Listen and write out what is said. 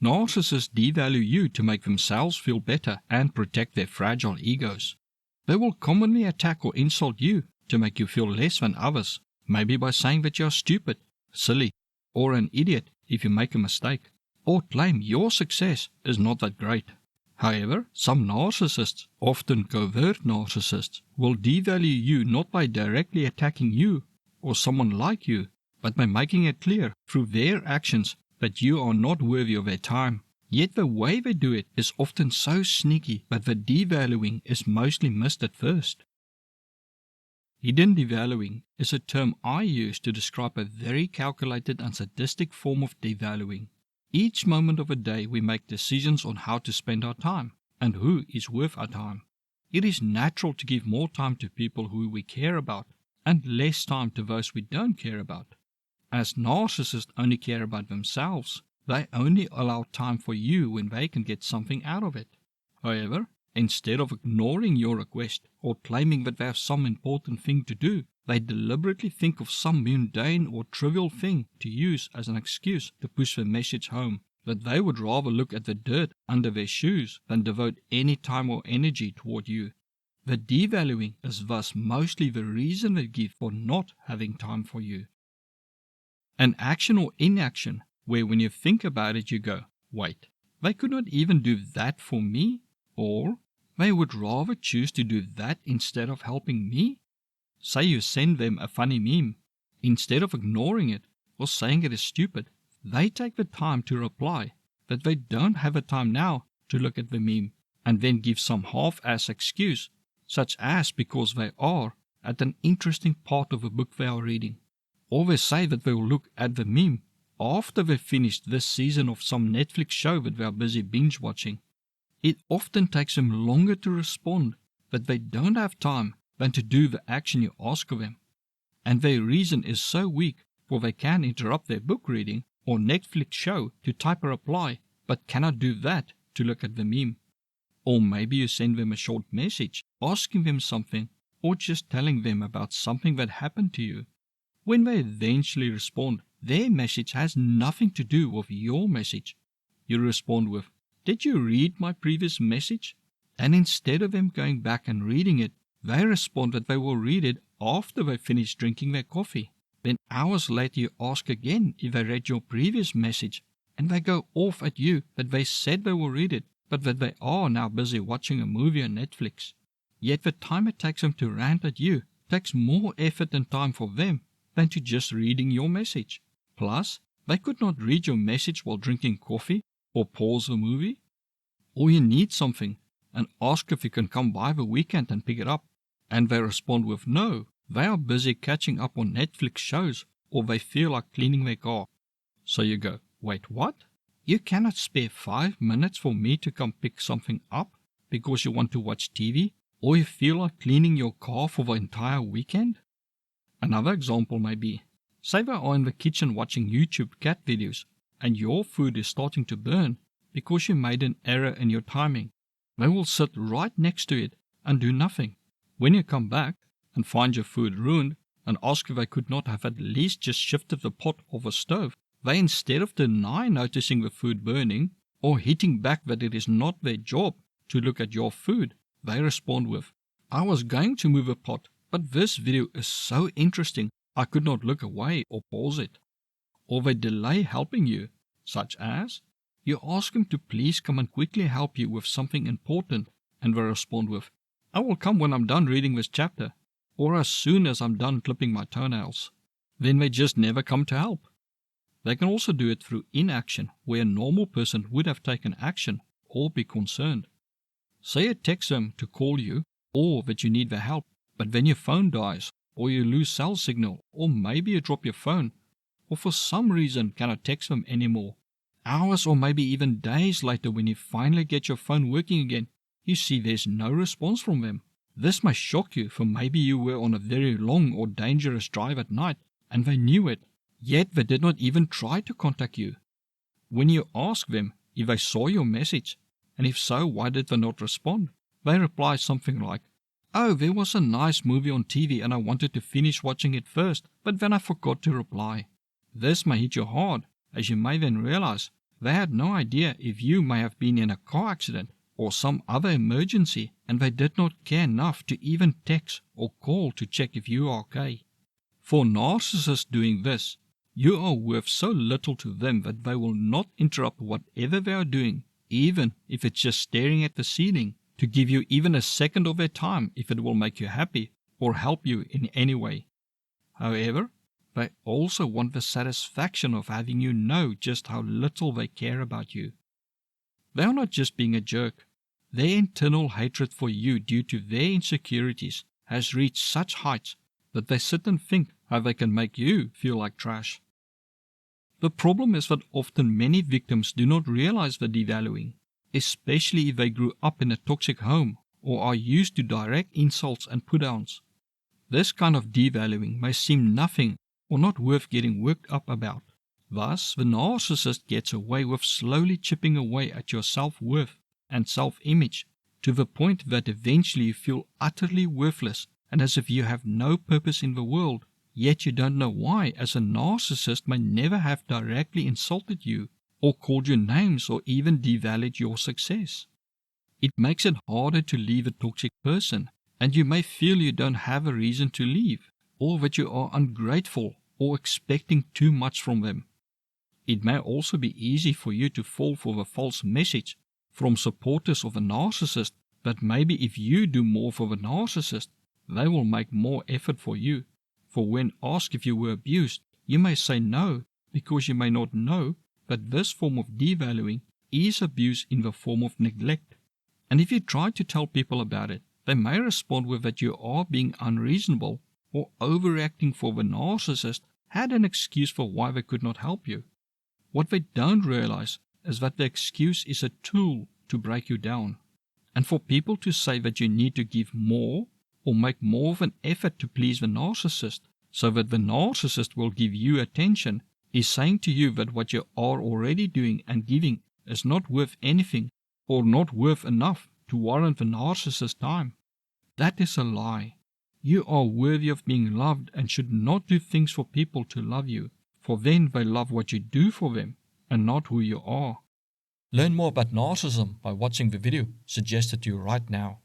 Narcissists devalue you to make themselves feel better and protect their fragile egos. They will commonly attack or insult you to make you feel less than others, maybe by saying that you are stupid, silly, or an idiot if you make a mistake, or claim your success is not that great. However, some narcissists, often covert narcissists, will devalue you not by directly attacking you or someone like you, but by making it clear through their actions that you are not worthy of their time. Yet the way they do it is often so sneaky that the devaluing is mostly missed at first. Hidden devaluing is a term I use to describe a very calculated and sadistic form of devaluing. Each moment of the day we make decisions on how to spend our time and who is worth our time. It is natural to give more time to people who we care about and less time to those we don't care about. As narcissists only care about themselves, they only allow time for you when they can get something out of it. However, instead of ignoring your request or claiming that they have some important thing to do, they deliberately think of some mundane or trivial thing to use as an excuse to push the message home that they would rather look at the dirt under their shoes than devote any time or energy toward you. The devaluing is thus mostly the reason they give for not having time for you. An action or inaction where when you think about it you go, wait, they could not even do that for me? Or they would rather choose to do that instead of helping me? Say you send them a funny meme. Instead of ignoring it or saying it is stupid, they take the time to reply that they don't have the time now to look at the meme and then give some half-ass excuse, such as because they are at an interesting part of a book they are reading. Or they say that they will look at the meme after they've finished this season of some Netflix show that they are busy binge watching. It often takes them longer to respond that they don't have time than to do the action you ask of them. And their reason is so weak, for they can interrupt their book reading or Netflix show to type a reply, but cannot do that to look at the meme. Or maybe you send them a short message asking them something or just telling them about something that happened to you. When they eventually respond, their message has nothing to do with your message. You respond with, "Did you read my previous message?" And instead of them going back and reading it, they respond that they will read it after they finish drinking their coffee. Then hours later you ask again if they read your previous message, and they go off at you that they said they will read it, but that they are now busy watching a movie on Netflix. Yet the time it takes them to rant at you takes more effort and time for them than to just reading your message. Plus, they could not read your message while drinking coffee or pause the movie. Or you need something and ask if you can come by the weekend and pick it up, and they respond with no, they are busy catching up on Netflix shows or they feel like cleaning their car. So you go, wait, what? You cannot spare 5 minutes for me to come pick something up because you want to watch TV or you feel like cleaning your car for the entire weekend? Another example may be, say they are in the kitchen watching YouTube cat videos and your food is starting to burn because you made an error in your timing. They will sit right next to it and do nothing. When you come back and find your food ruined and ask if they could not have at least just shifted the pot off a stove, they instead of deny noticing the food burning or hitting back that it is not their job to look at your food, they respond with, "I was going to move a pot, but this video is so interesting I could not look away or pause it." Or they delay helping you, such as, you ask them to please come and quickly help you with something important, and they respond with, "I will come when I'm done reading this chapter, or as soon as I'm done clipping my toenails." Then they just never come to help. They can also do it through inaction, where a normal person would have taken action or be concerned. Say you text them to call you, or that you need their help, but then your phone dies, or you lose cell signal, or maybe you drop your phone, or for some reason cannot text them anymore. Hours or maybe even days later when you finally get your phone working again, you see there's no response from them. This may shock you, for maybe you were on a very long or dangerous drive at night and they knew it, yet they did not even try to contact you. When you ask them if they saw your message, and if so, why did they not respond, they reply something like, "Oh, there was a nice movie on TV and I wanted to finish watching it first, but then I forgot to reply." This may hit you hard, as you may then realize They had no idea if you may have been in a car accident or some other emergency, and they did not care enough to even text or call to check if you are okay. For narcissists doing this, you are worth so little to them that they will not interrupt whatever they are doing, even if it's just staring at the ceiling, to give you even a second of their time if it will make you happy or help you in any way. However, they also want the satisfaction of having you know just how little they care about you. They are not just being a jerk. Their internal hatred for you due to their insecurities has reached such heights that they sit and think how they can make you feel like trash. The problem is that often many victims do not realize the devaluing, especially if they grew up in a toxic home or are used to direct insults and put-downs. This kind of devaluing may seem nothing or not worth getting worked up about. Thus, the narcissist gets away with slowly chipping away at your self-worth and self-image to the point that eventually you feel utterly worthless and as if you have no purpose in the world, yet you don't know why, as a narcissist may never have directly insulted you or called you names or even devalued your success. It makes it harder to leave a toxic person, and you may feel you don't have a reason to leave, or that you are ungrateful or expecting too much from them. It may also be easy for you to fall for the false message from supporters of a narcissist that maybe if you do more for the narcissist, they will make more effort for you. For when asked if you were abused, you may say no, because you may not know that this form of devaluing is abuse in the form of neglect. And if you try to tell people about it, they may respond with that you are being unreasonable or overreacting, for the narcissist had an excuse for why they could not help you. What they don't realize is that the excuse is a tool to break you down. And for people to say that you need to give more or make more of an effort to please the narcissist so that the narcissist will give you attention is saying to you that what you are already doing and giving is not worth anything or not worth enough to warrant the narcissist's time. That is a lie. You are worthy of being loved and should not do things for people to love you, for then they love what you do for them and not who you are. Learn more about narcissism by watching the video suggested to you right now.